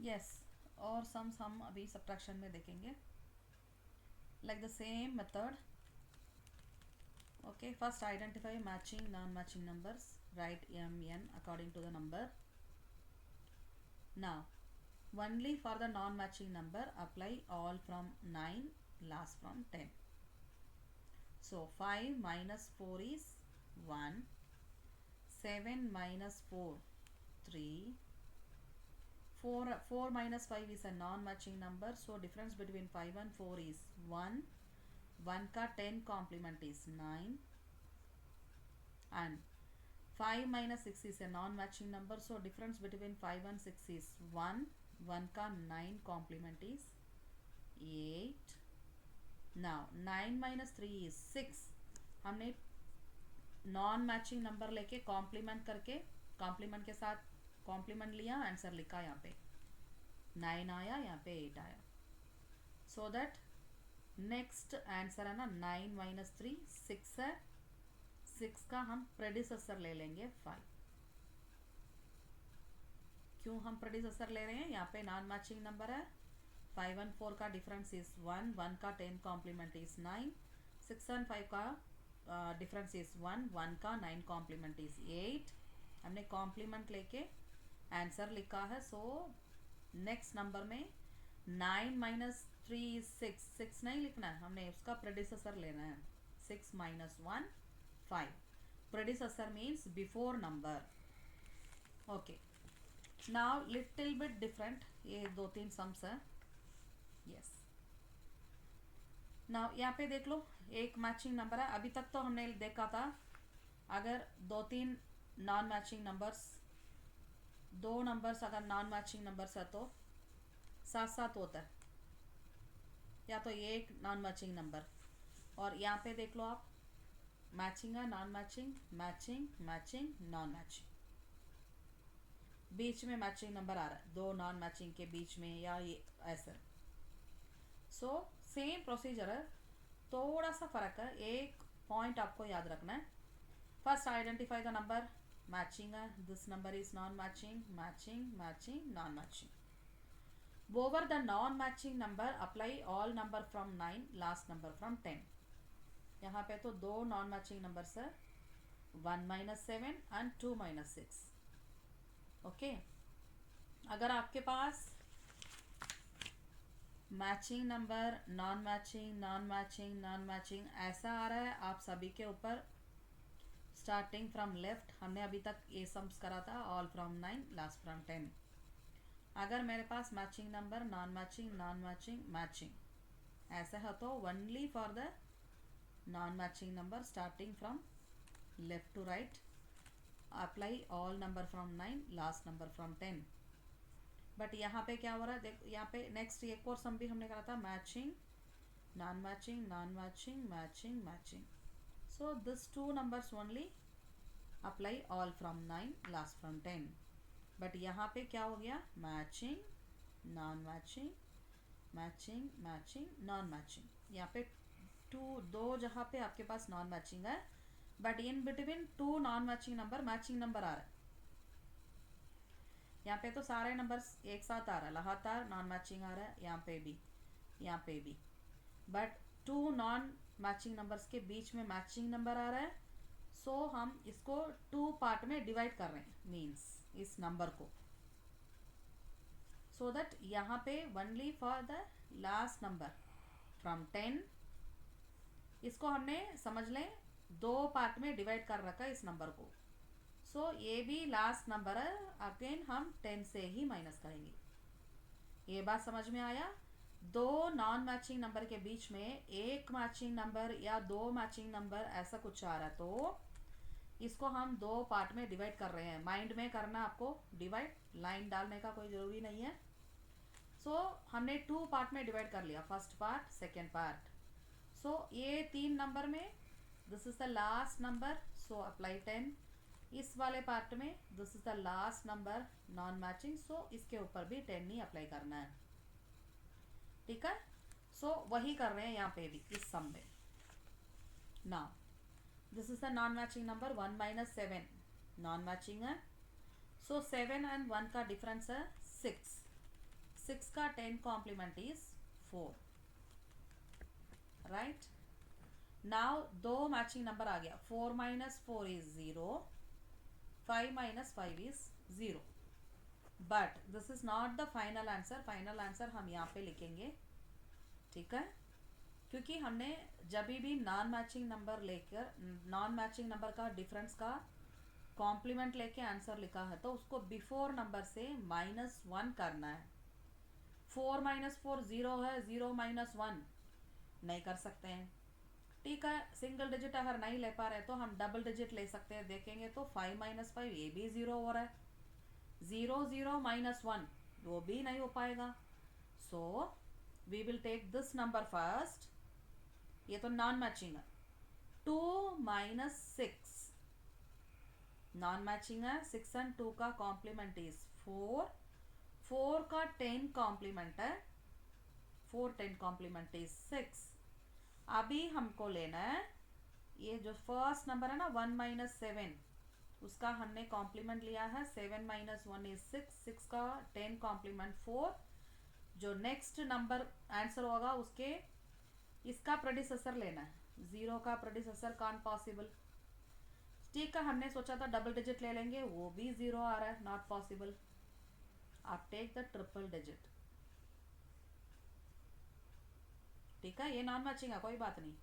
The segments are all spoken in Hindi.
यस, और सम्स हम अभी सब्ट्रैक्शन में देखेंगे. Like the same method. Okay, first identify matching non matching numbers. Right mn according to the number. Now only for the non matching number apply all from 9, last from 10. So 5 minus 4 is 1, 7 minus 4 3, 4 minus 5 is a non matching number, so difference between 5 and 4 is 1. 1 का 10 complement is 9, and 5 minus 6 is a non matching number, so difference between 5 and 6 is 1. 1 का 9 complement is 8. now 9 minus 3 is 6. हमने नॉन मैचिंग नंबर लेके कॉम्प्लीमेंट करके कॉम्प्लीमेंट के साथ कॉम्प्लीमेंट लिया, आंसर लिखा. यहाँ पे 9 आया, यहाँ पे 8 आया. सो दैट नेक्स्ट आंसर है ना 9 माइनस 3 6 है. 6 का हम प्रेडिसेसर ले लेंगे 5. क्यों हम प्रेडिसेसर ले रहे हैं? यहाँ पे नॉन मैचिंग नंबर है. 5 and 4 का डिफरेंस इज 1. 1 का 10 कॉम्प्लीमेंट इज 9. 6 and 5 का डिफरेंस इज 1. 1 का 9 कॉम्प्लीमेंट इज 8. हमने कॉम्प्लीमेंट लेके आंसर लिखा है. सो नेक्स्ट नंबर में 9 माइनस 3 इज 6. 6 नहीं लिखना है, हमने उसका प्रेडिसेसर लेना है. 6 minus 1 5. Predecessor means before number. Okay, now little bit different. ये 2-3 सम्स है. यस, नाउ यहाँ पे देख लो एक मैचिंग नंबर है. अभी तक तो हमने देखा था अगर 2-3 नॉन मैचिंग नंबर्स, 2 नंबर्स अगर नॉन मैचिंग नंबर्स है तो साथ साथ होता है, या तो ये एक नॉन मैचिंग नंबर. और यहाँ पे देख लो आप, मैचिंग है, non matching, matching, matching, non matching. बीच में मैचिंग नंबर आ रहा है, 2 नॉन मैचिंग के बीच में, या ये ऐसे. सो सेम प्रोसीजर है, थोड़ा सा फर्क है. एक पॉइंट आपको याद रखना है. First identify the number. Matching है, this number is non matching, matching, matching, non matching. Over the non matching number apply all number from 9, last number from 10. यहाँ पे तो 2 नॉन मैचिंग नंबर्स है, 1 माइनस 7 एंड 2 माइनस 6. ओके, अगर आपके पास matching number, non matching, non matching, non matching ऐसा आ रहा है आप सभी के ऊपर, स्टार्टिंग फ्रॉम लेफ्ट. हमने अभी तक ये सम्स करा था, ऑल फ्रॉम 9, लास्ट फ्रॉम 10. अगर मेरे पास matching number, non matching, non matching, matching ऐसा है तो only for the non matching number starting from left to right apply all number from 9, last number from 10. But यहाँ पे क्या हो रहा है, देख यहाँ पे नेक्स्ट एक और सम भी हमने करा था, matching, non matching, non matching, matching, matching. So this 2 numbers only apply all from 9, last from 10. But यहाँ पे क्या हो गया, matching, non matching, matching, matching, non matching. यहाँ पे 2 जहाँ पे आपके पास नॉन मैचिंग है, but in between 2 non matching number matching number आ रहा है. यहाँ पे तो सारे नंबर्स एक साथ आ रहा है, लगातार नॉन मैचिंग आ रहा है, यहाँ पे भी, यहाँ पे भी. बट 2 नॉन मैचिंग नंबर्स के बीच में मैचिंग नंबर आ रहा है. सो हम इसको 2 पार्ट में डिवाइड कर रहे हैं, मीन्स इस नंबर को, सो दैट यहाँ पे only for the last number from 10. इसको हमने समझ लें 2 पार्ट में डिवाइड कर रखा है इस नंबर को. सो ये भी लास्ट नंबर है, अगेन हम 10 से ही माइनस करेंगे. ये बात समझ में आया? 2 नॉन मैचिंग नंबर के बीच में एक मैचिंग नंबर या 2 मैचिंग नंबर ऐसा कुछ आ रहा है तो इसको हम 2 पार्ट में डिवाइड कर रहे हैं. माइंड में करना आपको डिवाइड, लाइन डालने का कोई ज़रूरी नहीं है. सो हमने 2 पार्ट में डिवाइड कर लिया, first part, second part. So ये 3 नंबर में this is the last number, so apply 10. इस वाले पार्ट में this is the last number non matching, so इसके ऊपर भी 10 ही अप्लाई करना है. ठीक है, सो वही कर रहे हैं यहाँ पे भी इस सम में. Now this is the non matching number 1 minus 7 non matching है. सो 7 and 1 का डिफरेंस है 6. 6 का 10 कॉम्प्लीमेंट इज 4, राइट। नाउ दो मैचिंग नंबर आ गया, 4 minus 4 is 0, 5 minus 5 is 0, but this is not the final answer. Final answer हम यहाँ पे लिखेंगे, ठीक है, क्योंकि हमने जब भी नॉन मैचिंग नंबर लेकर नॉन मैचिंग नंबर का डिफरेंस का कॉम्प्लीमेंट लेके आंसर लिखा है तो उसको बिफोर नंबर से -1 करना है। 4 माइनस 4 0 है, 0 माइनस 1 नहीं कर सकते हैं, ठीक है। सिंगल डिजिट अगर नहीं ले पा रहे तो हम डबल डिजिट ले सकते हैं। देखेंगे तो 5 माइनस 5 ये भी 0 हो रहा है, 0 0 माइनस 1 वो भी नहीं हो पाएगा। So we will take this number first, ये तो नॉन मैचिंग है। 2 माइनस 6 नॉन मैचिंग है। 6 एंड 2 का कॉम्प्लीमेंट इज 4, 4 का 10 कॉम्प्लीमेंट है, 4 10 कॉम्प्लीमेंट इज 6। अभी हमको लेना है ये जो फर्स्ट नंबर है ना 1 माइनस 7, उसका हमने कॉम्प्लीमेंट लिया है 7 माइनस 1 इज 6, 6 का 10 कॉम्प्लीमेंट 4। जो नेक्स्ट नंबर आंसर होगा उसके इसका प्रेडिसेसर लेना है, 0 का प्रेडिसेसर कांट पॉसिबल, ठीक है। हमने सोचा था डबल डिजिट ले लेंगे, वो भी 0 आ रहा है, नॉट पॉसिबल। आप टेक द ट्रिपल डिजिट, ठीक है। ये नॉन मैचिंग है, कोई बात नहीं।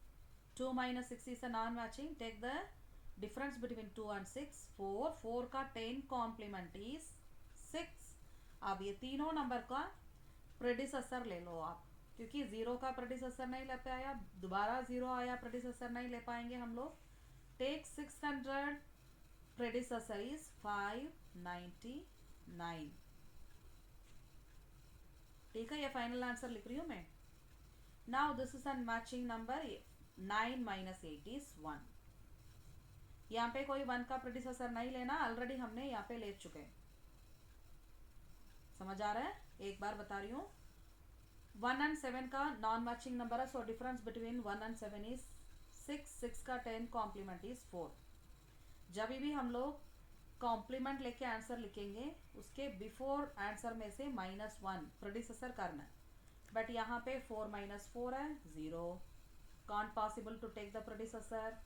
2 minus 6 is a non matching, take the difference between 2 and 6, 4, 4 का 10 कॉम्प्लीमेंट इज 6। अब ये तीनों नंबर का प्रेडिसेसर ले लो आप, क्योंकि 0 का प्रेडिसेसर नहीं ले पाया, दोबारा 0 आया, प्रेडिसेसर नहीं ले पाएंगे हम लोग। टेक 600, प्रेडिसेसर इज 599, ठीक है। ये फाइनल आंसर लिख रही हूँ मैं। Now this is a matching number, 9 minus 8 is 1। यहाँ पे कोई 1 का प्रेडिसेसर नहीं लेना, ऑलरेडी हमने यहाँ पे ले चुके हैं। समझ आ रहा है? एक बार बता रही हूँ, 1 एंड 7 का नॉन मैचिंग नंबर है, so difference between 1 and 7 is 6, 6 का 10 कॉम्प्लीमेंट इज 4। जब भी हम लोग कॉम्प्लीमेंट लेके आंसर लिखेंगे उसके बिफोर आंसर में से -1 प्रेडिसेसर करना है, बट यहाँ पे 4 माइनस 4 है 0, can't possible to take the predecessor.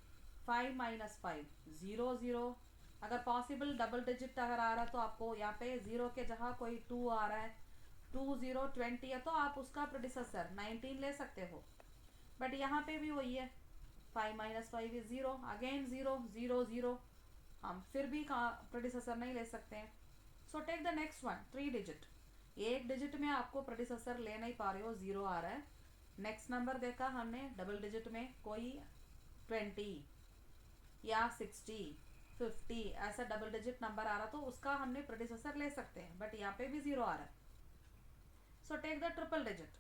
5 minus 5 0 0, अगर पॉसिबल डबल डिजिट अगर आ रहा है तो आपको यहाँ पे 0 के जगह कोई 2 आ रहा है, 2 0 20 है तो आप उसका प्रेडिसेसर 19 ले सकते हो, बट यहाँ पे भी वही है, 5 माइनस 5 इज 0, अगेन 0 0 0, हम फिर भी प्रेडिसेसर नहीं ले सकते हैं। So take the next one, 3 digit. एक डिजिट में आपको प्रेडिसेसर ले नहीं पा रहे हो, 0 आ रहा है। नेक्स्ट नंबर देखा हमने डबल डिजिट में कोई 20 या 60 50 ऐसा डबल डिजिट नंबर आ रहा तो उसका हमने प्रेडिसेसर ले सकते हैं, बट यहाँ पे भी 0 आ रहा है। So take the triple digit,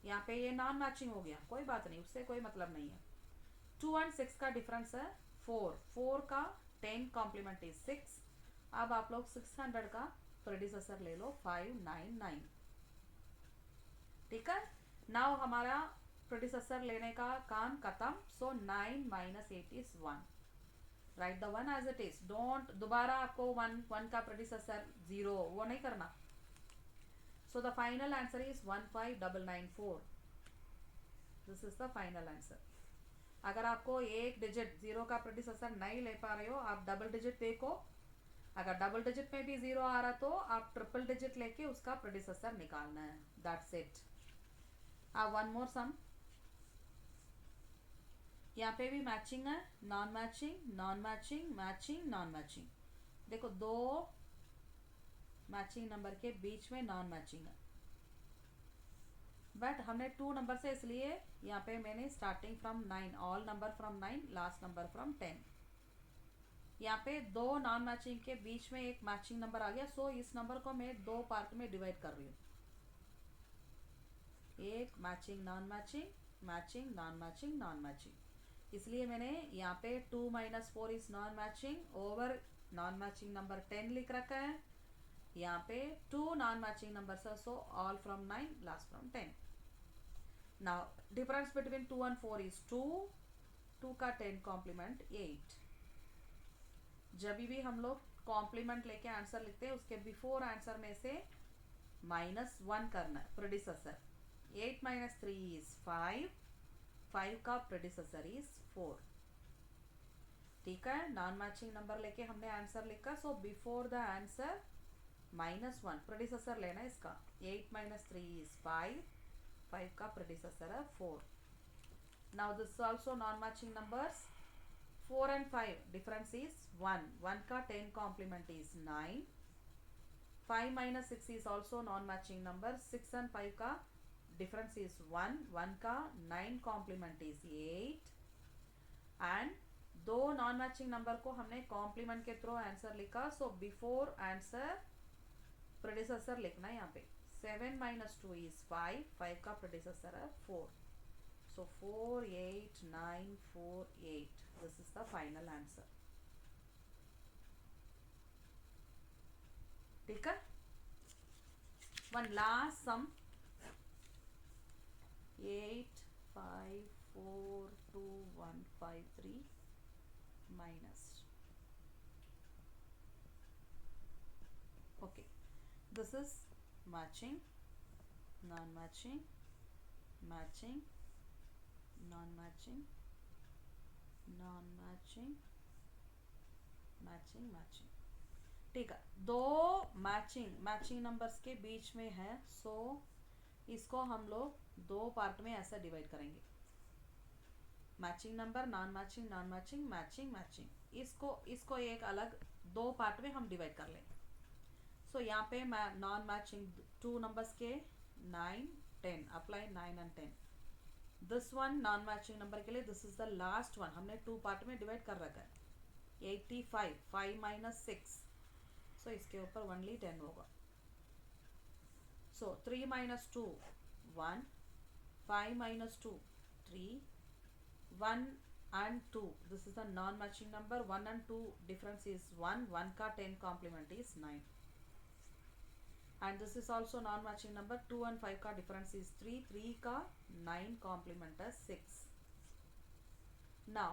यहाँ पे ये नॉन मैचिंग हो गया, कोई बात नहीं, उससे कोई मतलब नहीं है। 2 एंड 6 का डिफरेंस है 4, 4 का 10 कॉम्प्लीमेंट इज 6। अब आप लोग 600 का प्रेडिसेसर ले लो 599, ठीक है। नाउ हमारा प्रेडिसेसर लेने का काम खत्म। So 9 minus 8 is 1, right the 1 as it is, don't दोबारा आपको 1 का प्रेडिसेसर 0 वो नहीं करना। So the final answer is 15994, this is the final answer. अगर आपको एक डिजिट 0 का प्रेडिसेसर नहीं ले पा रहे हो, आप डबल डिजिट देखो, अगर डबल डिजिट में भी 0 आ रहा तो आप ट्रिपल डिजिट लेके उसका प्रेडिसेसर निकालना है, दैट्स इट। वन मोर सम, यहाँ पे भी मैचिंग है, non matching non matching matching non matching. देखो दो मैचिंग नंबर के बीच में नॉन मैचिंग है, बट हमने 2 नंबर से इसलिए यहाँ पे मैंने starting from 9, all number from 9, last number from 10। यहाँ पे दो नॉन मैचिंग के बीच में एक मैचिंग नंबर आ गया, सो इस नंबर को मैं 2 पार्ट में डिवाइड कर रही हूँ, एक matching non matching matching non matching non matching. इसलिए मैंने यहाँ पे 2 minus 4 is non matching over non matching number 10 लिख रखा है। यहाँ पे 2 नॉन मैचिंग नंबर है, so all from 9, last from 10। Now difference between 2 and 4 is 2, 2 का 10 कॉम्प्लीमेंट 8। जब भी हम लोग कॉम्प्लीमेंट लेके आंसर लिखते हैं उसके बिफोर आंसर में से -1 करना है प्रेडिसेसर. 8 minus 3 is 5. 5 का प्रेडिसेसर इज 4. ठीक है, नॉन मैचिंग नंबर लेके हमने आंसर लिखा. So before the answer -1 predecessor लेना है इसका. 8 minus 3 is 5. 5 का प्रेडिसेसर है 4. Now this also non matching numbers. 4 and 5 difference is 1. 1 का 10 complement is 9. 5 minus 6 is also non-matching number. 6 and 5 का difference is 1. 1 का 9 complement is 8. and दो नॉन मैचिंग नंबर को हमने कॉम्प्लीमेंट के थ्रू आंसर लिखा. सो बिफोर आंसर प्रेडिसेसर लिखना है यहाँ पे. 7 minus 2 is 5. 5 का प्रेडिसेसर है 4. So 4, 8, 9, 4, 8. This is the final answer. ठीक है. One last sum. 8, 5, 4, 2, 1, 5, 3 minus. Okay. This is matching, non-matching, matching, non-matching, non-matching, matching, matching. ठीक है, दो मैचिंग नंबर्स के बीच में है. सो इसको हम लोग दो पार्ट में ऐसा डिवाइड करेंगे. Matching number, non matching, non matching, matching, matching. इसको एक अलग दो पार्ट में हम डिवाइड कर लेंगे. सो यहाँ पे नॉन मैचिंग टू नंबर्स के 9, 10 apply. 9 and 10. This one non matching number के लिए this is the last one. हमने टू पार्ट में डिवाइड कर रखा है. 85. 5 minus 6. सो इसके ऊपर ओनली 10 होगा. सो 3 minus 2 1. 5 minus 2 3. 1 and 2. This is the non matching number. 1 and 2 difference is 1. 1 का 10 complement is 9. And this is also non matching number. 2 and 5 का difference is 3. 3 का 9 complement is 6. Now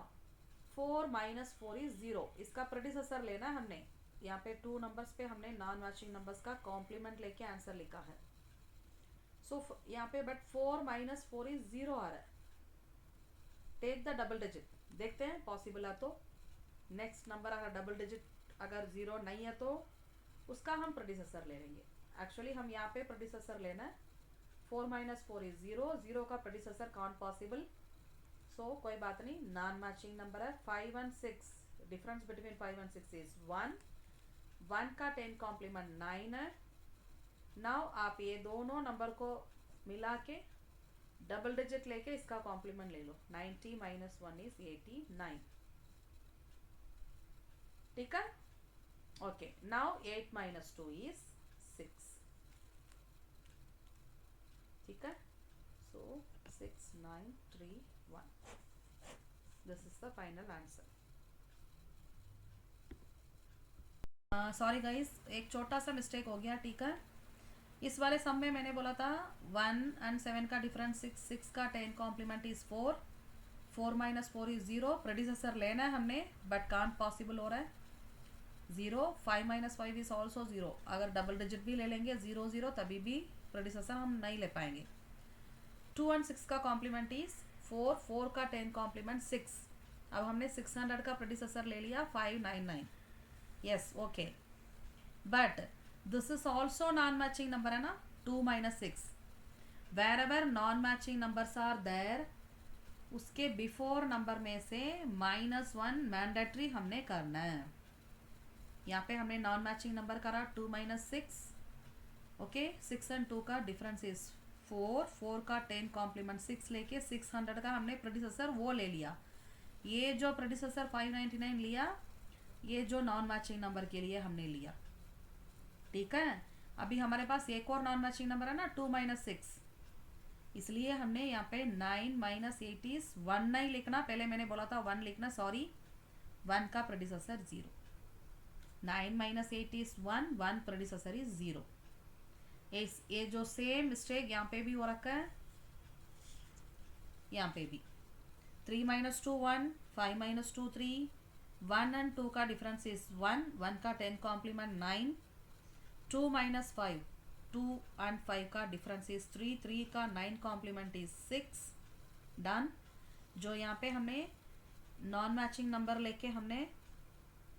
4 minus 4 is 0. इसका प्रेडिसेसर लेना है हमने. यहाँ पे टू नंबर्स पे हमने नॉन मैचिंग नंबर्स का कॉम्प्लीमेंट लेके आंसर लिखा है. सो यहाँ पे बट 4 minus 4 is 0 आ रहा है. Take the double digit. देखते हैं पॉसिबल है तो. नेक्स्ट नंबर अगर डबल डिजिट अगर 0 नहीं है तो उसका हम प्रेडिसेसर ले लेंगे. एक्चुअली हम यहाँ पे प्रेडिसेसर लेना है. 4 minus 4 is 0. 0 का प्रेडिसेसर काउंट पॉसिबल. सो कोई बात नहीं, नॉन मैचिंग नंबर है. 5 and 6 difference between 5 and 6 is 1. 1 का 10 कॉम्प्लीमेंट 9 है. नाउ आप ये दोनों नंबर को मिला के डबल डिजिट लेके इसका कॉम्प्लीमेंट ले लो. 90 minus 1 is 89. ठीक है. Okay, now 8 minus 2 is 6. ठीक है. सो 6, 9, 3, 1. This is the final answer. Sorry guys, एक छोटा सा मिस्टेक हो गया. ठीक है, इस वाले सम में मैंने बोला था 1 and 7 का डिफरेंस 6. 6 का 10 complement is 4. 4 minus 4 is 0. Predecessor लेना है हमने बट कांट पॉसिबल हो रहा है. 0. 5 minus 5 is also 0. अगर डबल डिजिट भी ले लेंगे 0 0 तभी भी प्रेडिसेसर हम नहीं ले पाएंगे. 2 and 6 का कॉम्प्लीमेंट इज 4. 4 का 10 कॉम्प्लीमेंट 6. अब हमने 600 का प्रेडिसेसर ले लिया 599. Yes, okay. But this is also non matching number है ना. 2 minus 6. Wherever non matching numbers are there उसके बिफोर नंबर में से -1 मैंडेटरी हमने करना है. यहाँ पे हमने नॉन मैचिंग नंबर करा 2 minus 6. ओके, 6 and 2 का डिफरेंस इज 4. 4 का 10 कॉम्प्लीमेंट 6 लेके 600 का हमने प्रेडिसेसर वो ले लिया. ये जो प्रेडिसेसर 599 लिया, ये जो नॉन मैचिंग नंबर के लिए हमने लिया. ठीक है. अभी हमारे पास एक और नॉन मैचिंग नंबर है ना 2 minus 6. इसलिए हमने यहाँ पे 9 minus 8 is 1 नहीं लिखना. पहले मैंने बोला था 1 लिखना, सॉरी. 1 का predecessor 0. 9 minus 8 is 1. 1 predecessor is 0. ये जो सेम मिस्टेक यहाँ पे भी हो रखा है, यहाँ पे भी. 3 minus 2 1. 5 minus 2 3. 1 and 2 का डिफरेंस इज 1. 1 का 10 कॉम्प्लीमेंट 9. 2 minus 5. 2 and 5 का डिफरेंस इज 3, 3 का 9 कॉम्प्लीमेंट इज 6। डन। जो यहाँ पे हमने नॉन मैचिंग नंबर लेके हमने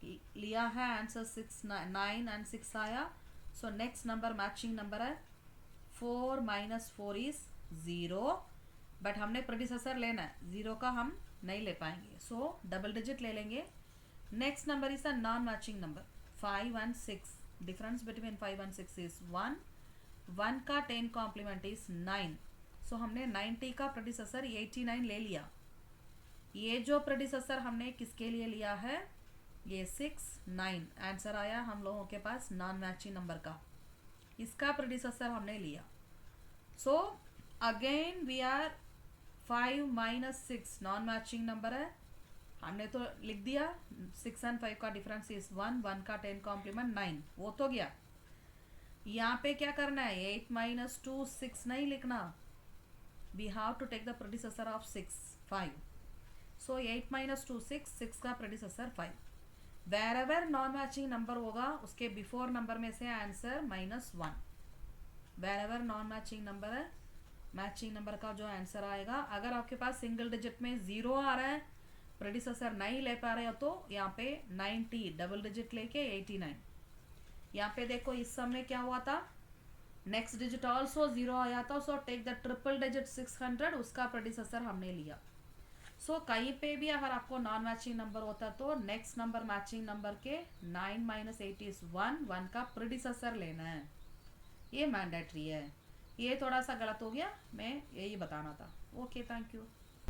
लिया है आंसर 6, 9 एंड 6 आया। So next number matching number है 4 माइनस 4 इज 0, बट हमने प्रेडिसेसर लेना है, 0 का हम नहीं ले पाएंगे, सो डबल डिजिट ले लेंगे। Next number is a non matching number 5 and 6, difference between 5 and 6 is 1, 1 का 10 कॉम्प्लीमेंट इज 9। सो हमने 90 का प्रेडिसेसर 89 ले लिया। ये जो प्रेडिसेसर हमने किसके लिए लिया है, ये 6, 9 आंसर आया हम लोगों के पास नॉन मैचिंग नंबर का, इसका प्रेडिसेसर हमने लिया। So again we are 5 minus 6 non matching number है, हमने तो लिख दिया 6 एंड 5 का डिफरेंस इज 1, 1 का 10 कॉम्प्लीमेंट 9, वो तो गया। यहाँ पे क्या करना है, 8 माइनस 2 6 नहीं लिखना, we have to take the predecessor of 6, 5। So 8 minus 2 6, 6 का predecessor 5। Wherever non matching number होगा उसके बिफोर नंबर में से answer -1। Wherever non matching number है, मैचिंग नंबर का जो आंसर आएगा, अगर आपके पास सिंगल डिजिट में 0 आ रहा है, प्रेडिसेसर नहीं ले पा रहे हो, तो यहाँ पे 90 डबल डिजिट लेके 89। यहाँ पे देखो इस सम में क्या हुआ था, नेक्स्ट डिजिट ऑल्सो 0 आया था, so take the triple digit 600, उसका प्रेडिसेसर हमने लिया। सो कहीं पे भी अगर आपको नॉन मैचिंग नंबर होता तो नेक्स्ट नंबर मैचिंग नंबर के 9 माइनस 8 इज 1, 1 का प्रेडिसेसर लेना है, ये मैंडेटरी है। ये थोड़ा सा गलत हो गया, मैं यही बताना था। Okay, thank you.